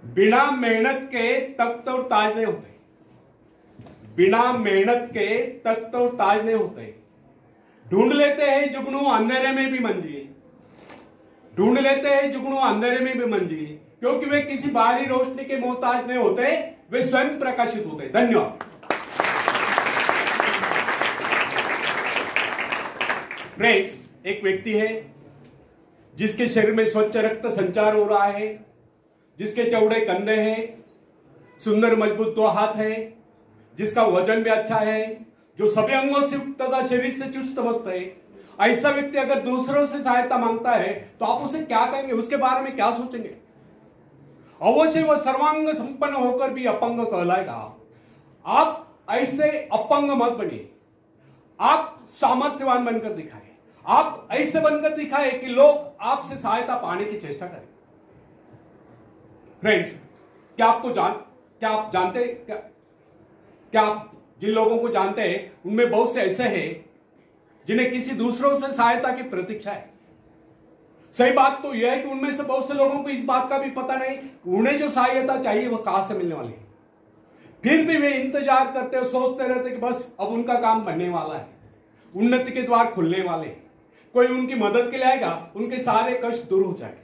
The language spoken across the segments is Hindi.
बिना मेहनत के तख्त और ताज नहीं होते। बिना मेहनत के तख्त और ताज नहीं होते। ढूंढ लेते हैं जुगनू अंधेरे में भी मंजिल, ढूंढ लेते हैं जुगनू अंधेरे में भी मंजिल, क्योंकि वे किसी बाहरी रोशनी के मोहताज नहीं होते, वे स्वयं प्रकाशित होते। धन्यवाद। फ्रेंड्स, एक व्यक्ति है जिसके शरीर में स्वच्छ रक्त संचार हो रहा है, जिसके चौड़े कंधे हैं, सुंदर मजबूत दो हाथ है, जिसका वजन भी अच्छा है, जो सभी अंगों से युक्त तथा शरीर से चुस्त मस्त है। ऐसा व्यक्ति अगर दूसरों से सहायता मांगता है तो आप उसे क्या कहेंगे, उसके बारे में क्या सोचेंगे? अवश्य वह सर्वांग संपन्न होकर भी अपंग कहलाएगा। आप ऐसे अपंग मत बनिए, आप सामर्थ्यवान बनकर दिखाए। आप ऐसे बनकर दिखाए कि लोग आपसे सहायता पाने की चेष्टा करें। फ्रेंड्स, क्या आप जानते क्या आप जिन लोगों को जानते हैं उनमें बहुत से ऐसे हैं जिन्हें किसी दूसरों से सहायता की प्रतीक्षा है। सही बात तो यह है कि उनमें से बहुत से लोगों को इस बात का भी पता नहीं उन्हें जो सहायता चाहिए वह कहां से मिलने वाली है। फिर भी वे इंतजार करते और सोचते रहते कि बस अब उनका काम बनने वाला है, उन्नति के द्वार खुलने वाले हैं, कोई उनकी मदद के लिए आएगा, उनके सारे कष्ट दूर हो जाएंगे।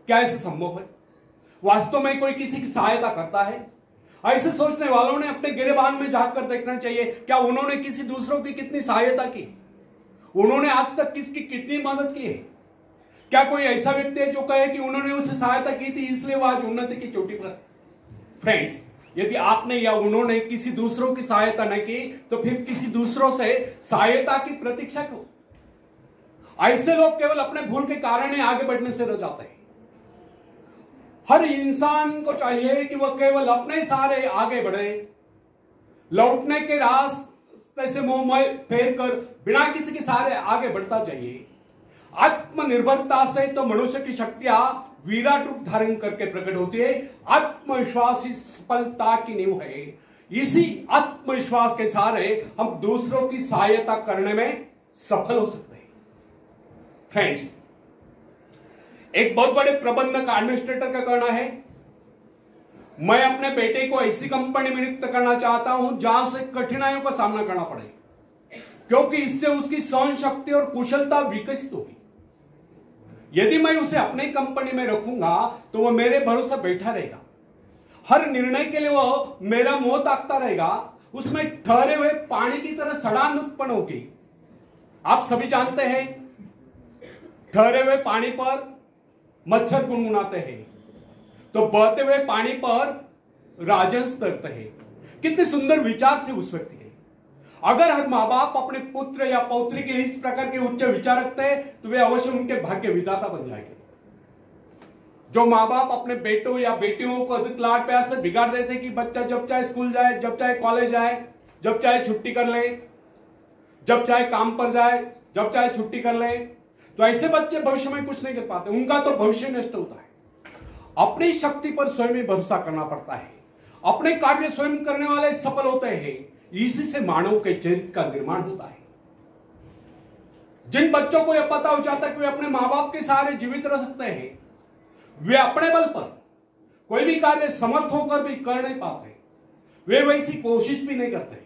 क्या ऐसा संभव है? वास्तव में कोई किसी की सहायता करता है? ऐसे सोचने वालों ने अपने गिरेबान में झांक कर देखना चाहिए, क्या उन्होंने किसी दूसरों की कितनी सहायता की, उन्होंने आज तक किसकी कितनी मदद की है? क्या कोई ऐसा व्यक्ति है जो कहे कि उन्होंने उसे सहायता की थी इसलिए वह आज उन्नति की चोटी पर? फ्रेंड्स, यदि आपने या उन्होंने किसी दूसरों की सहायता न की तो फिर किसी दूसरों से सहायता की प्रतीक्षा क्यों? ऐसे लोग केवल अपने भूल के कारण ही आगे बढ़ने से रह जाते हैं। हर इंसान को चाहिए कि वह केवल अपने सहारे आगे बढ़े, लौटने के रास्ते से मुंह फेर कर बिना किसी के सहारे आगे बढ़ता जाइए। आत्मनिर्भरता से तो मनुष्य की शक्तियां विराट रूप धारण करके प्रकट होती है। आत्मविश्वास ही सफलता की नींव है। इसी आत्मविश्वास के सहारे हम दूसरों की सहायता करने में सफल हो सकते हैं। फ्रेंड्स, एक बहुत बड़े प्रबंधक एडमिनिस्ट्रेटर का कहना है, मैं अपने बेटे को ऐसी कंपनी में नियुक्त करना चाहता हूं जहां से कठिनाइयों का सामना करना पड़े, क्योंकि इससे उसकी सहन शक्ति और कुशलता विकसित होगी। यदि मैं उसे अपनी कंपनी में रखूंगा तो वह मेरे भरोसे बैठा रहेगा, हर निर्णय के लिए वह मेरा मुंह ताकता रहेगा, उसमें ठहरे हुए पानी की तरह सड़ान उत्पन्न होगी। आप सभी जानते हैं, ठहरे हुए पानी पर मच्छर गुनगुनाते हैं तो बहते हुए पानी पर राजहंस तैरते हैं। कितने सुंदर विचार थे उस व्यक्ति के। अगर हर माँ बाप अपने पुत्र या पौत्री के लिए इस प्रकार के उच्च विचार रखते हैं तो वे अवश्य उनके भाग्य विधाता बन जाएंगे। जो माँ बाप अपने बेटों या बेटियों को अधिक लाड प्यार से बिगाड़ देते कि बच्चा जब चाहे स्कूल जाए, जब चाहे कॉलेज जाए, जब चाहे छुट्टी कर ले, जब चाहे काम पर जाए, जब चाहे छुट्टी कर ले, तो ऐसे बच्चे भविष्य में कुछ नहीं कर पाते, उनका तो भविष्य नष्ट होता है। अपनी शक्ति पर स्वयं ही भरोसा करना पड़ता है। अपने कार्य स्वयं करने वाले सफल होते हैं। इसी से मानव के चरित्र का निर्माण होता है। जिन बच्चों को यह पता हो जाता है कि वे अपने मां बाप के सहारे जीवित रह सकते हैं, वे अपने बल पर कोई भी कार्य समर्थ होकर भी कर नहीं पाते, वे वैसी कोशिश भी नहीं करते,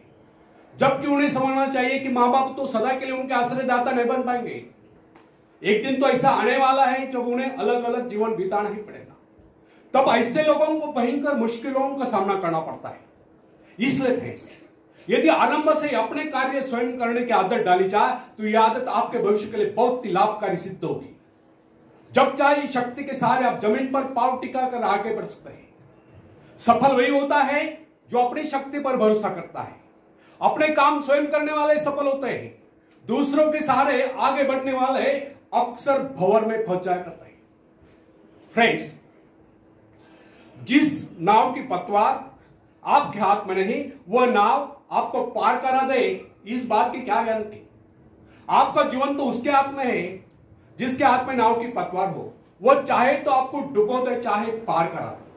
जबकि उन्हें समझना चाहिए कि मां बाप तो सदा के लिए उनके आश्रयदाता नहीं बन पाएंगे। एक दिन तो ऐसा आने वाला है जब उन्हें अलग अलग जीवन बिताना ही पड़ेगा। तब ऐसे लोगों को भयंकर मुश्किलों का सामना करना पड़ता है। इसलिए फ्रेंड्स, यदि आरंभ से अपने कार्य स्वयं करने की आदत डाली जाए तो यह आदत आपके भविष्य के लिए बहुत ही लाभकारी सिद्ध होगी। जब चाहे शक्ति के सहारे आप जमीन पर पांव टिका कर आगे बढ़ सकते हैं। सफल वही होता है जो अपनी शक्ति पर भरोसा करता है। अपने काम स्वयं करने वाले सफल होते हैं। दूसरों के सहारे आगे बढ़ने वाले अक्सर भंवर में फंस जाया करते हैं। फ्रेंड्स, जिस नाव की पतवार आपके हाथ में नहीं, वह नाव आपको पार करा दे, इस बात की क्या गारंटी? आपका जीवन तो उसके हाथ में है जिसके हाथ में नाव की पतवार हो। वह चाहे तो आपको डुबो दे, चाहे पार करा दे।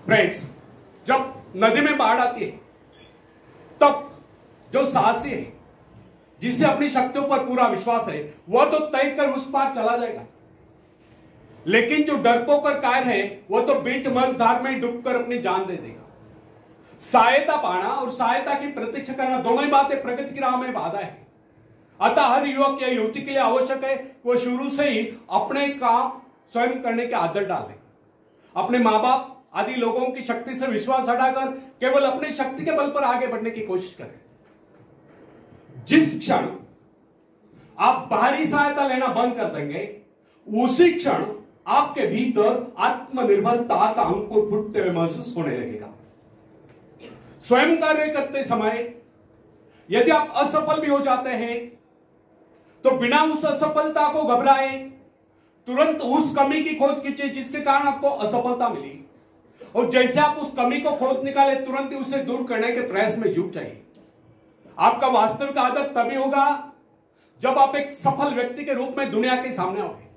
फ्रेंड्स, जब नदी में बाढ़ आती है तब जो साहसी है, जिसे अपनी शक्तियों पर पूरा विश्वास है, वह तो तय कर उस पार चला जाएगा। लेकिन जो डरपोक और कायर है वो तो बीच मझधार में डूबकर अपनी जान दे देगा। सहायता पाना और सहायता की प्रतीक्षा करना दोनों ही बातें प्रगति की राह में बाधा है। अतः हर युवक या युवती के लिए आवश्यक है वो शुरू से ही अपने काम स्वयं करने की आदत डालें। अपने माँ बाप आदि लोगों की शक्ति से विश्वास हटाकर केवल अपनी शक्ति के बल पर आगे बढ़ने की कोशिश करें। जिस क्षण आप बाहरी सहायता लेना बंद कर देंगे उसी क्षण आपके भीतर आत्मनिर्भरता का अंकुर फूटते हुए महसूस होने लगेगा। स्वयं कार्य करते समय यदि आप असफल भी हो जाते हैं तो बिना उस असफलता को घबराए तुरंत उस कमी की खोज कीजिए जिसके कारण आपको असफलता मिली, और जैसे आप उस कमी को खोज निकाले तुरंत ही उसे दूर करने के प्रयास में जुट जाइए। आपका वास्तविक आदत तभी होगा जब आप एक सफल व्यक्ति के रूप में दुनिया के सामने आओगे।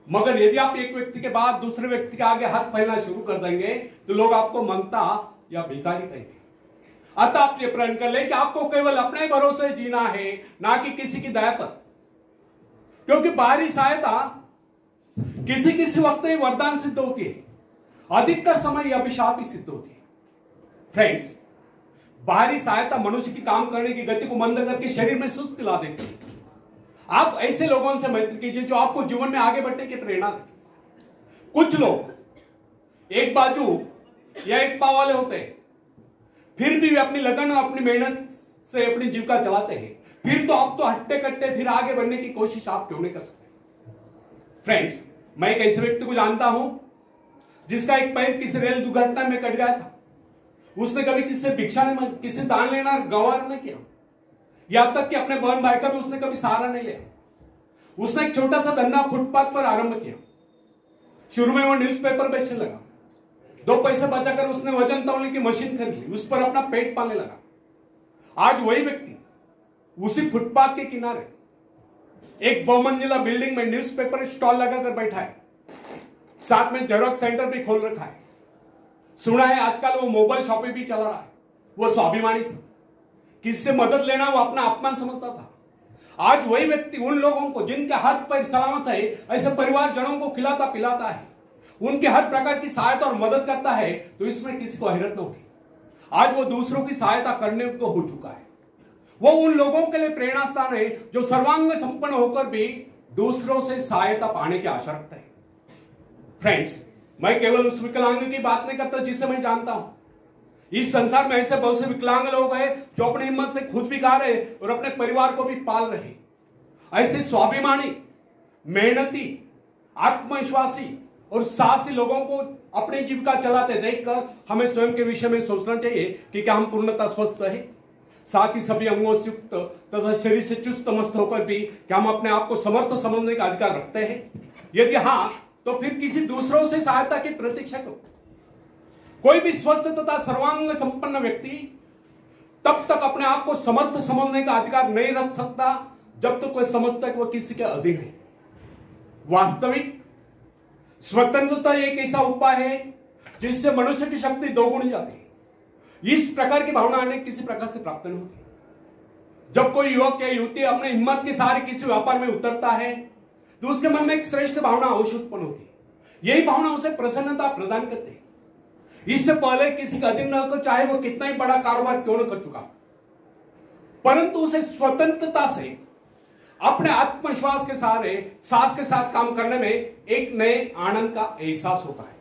मगर यदि आप एक व्यक्ति के बाद दूसरे व्यक्ति के आगे हाथ फैलाना शुरू कर देंगे तो लोग आपको मंगता या भिखारी कहेंगे। अतः आप ये प्रण कर ले कि आपको केवल अपने भरोसे जीना है, ना कि किसी की दया पर, क्योंकि बाहरी सहायता किसी किसी वक्त ही वरदान सिद्ध होती है, अधिकतर समय यह अभिशाप ही सिद्ध होती है। फ्रेंड्स, बाहरी सहायता मनुष्य की काम करने की गति को मंद करके शरीर में सुस्ती ला देती है। आप ऐसे लोगों से मैत्री कीजिए जो आपको जीवन में आगे बढ़ने की प्रेरणा दें। कुछ लोग एक बाजू या एक पाव वाले होते हैं, फिर भी वे अपनी लगन और अपनी मेहनत से अपनी जीविका चलाते हैं। फिर तो आप तो हट्टे कट्टे फिर आगे बढ़ने की कोशिश आप क्यों नहीं कर सकते। फ्रेंड्स, मैं एक ऐसे व्यक्ति को जानता हूं जिसका एक पैर किसी रेल दुर्घटना में कट गया था। उसने कभी किसी से भिक्षा नहीं मांगी, किसी दान लेना गवार नहीं किया, यहां तक कि अपने बहन भाई का भी उसने कभी सहारा नहीं लिया। उसने एक छोटा सा धंधा फुटपाथ पर आरंभ किया। शुरू में वो न्यूज़पेपर बेचने लगा। 2 पैसे बचाकर उसने वजन तौलने की मशीन खरीद ली, उस पर अपना पेट पालने लगा। आज वही व्यक्ति उसी फुटपाथ के किनारे एक बहुमंजिला बिल्डिंग में न्यूज़पेपर स्टॉल लगाकर बैठा है, साथ में जेरोक्स सेंटर भी खोल रखा है। सुना है आजकल वो मोबाइल शॉपिंग भी चला रहा है। वो स्वाभिमानी था, किसी से मदद लेना वो अपना अपमान समझता था। आज वही व्यक्ति उन लोगों को जिनके हाथ पैर सलामत है, ऐसे परिवारजनों को खिलाता पिलाता है, उनके हर प्रकार की सहायता और मदद करता है, तो इसमें किसी को हैरत न होगी। आज वो दूसरों की सहायता करने को हो चुका है। वो उन लोगों के लिए प्रेरणा स्थान है जो सर्वांग संपन्न होकर भी दूसरों से सहायता पाने की आशा रखते हैं। फ्रेंड्स, मैं केवल उस विकलांग की बात नहीं करता जिसे मैं जानता हूं। इस संसार में ऐसे बहुत से विकलांग लोग हैं जो अपनी हिम्मत से खुद भी खा रहे और अपने परिवार को भी पाल रहे। ऐसे स्वाभिमानी, मेहनती, आत्मविश्वासी और साहसी लोगों को अपनी जीविका चलाते देखकर हमें स्वयं के विषय में सोचना चाहिए कि क्या हम पूर्णतः स्वस्थ है, साथ ही सभी अंगों से युक्त तथा शरीर से चुस्त मस्त होकर भी क्या हम अपने आप को समर्थ समझने का अधिकार रखते हैं। यदि हां, तो फिर किसी दूसरों से सहायता की प्रतीक्षा करो। कोई भी स्वस्थ तथा सर्वांग संपन्न व्यक्ति तब तक अपने आप को समर्थ समझने का अधिकार नहीं रख सकता जब तक कोई समझता है कि वह किसी के अधीन है। वास्तविक स्वतंत्रता एक ऐसा उपाय है जिससे मनुष्य की शक्ति दोगुनी जाती है। इस प्रकार की भावना अन्य किसी प्रकार से प्राप्त नहीं होती। जब कोई युवक या युवती अपने हिम्मत के सहारे किसी व्यापार में उतरता है तो उसके मन में एक श्रेष्ठ भावना अवश्य उत्पन्न होती है। यही भावना उसे प्रसन्नता प्रदान करती है। इससे पहले किसी का अधीन न होकर चाहे वो कितना ही बड़ा कारोबार क्यों न कर चुका, परंतु उसे स्वतंत्रता से अपने आत्मविश्वास के सहारे साहस के साथ काम करने में एक नए आनंद का एहसास होता है।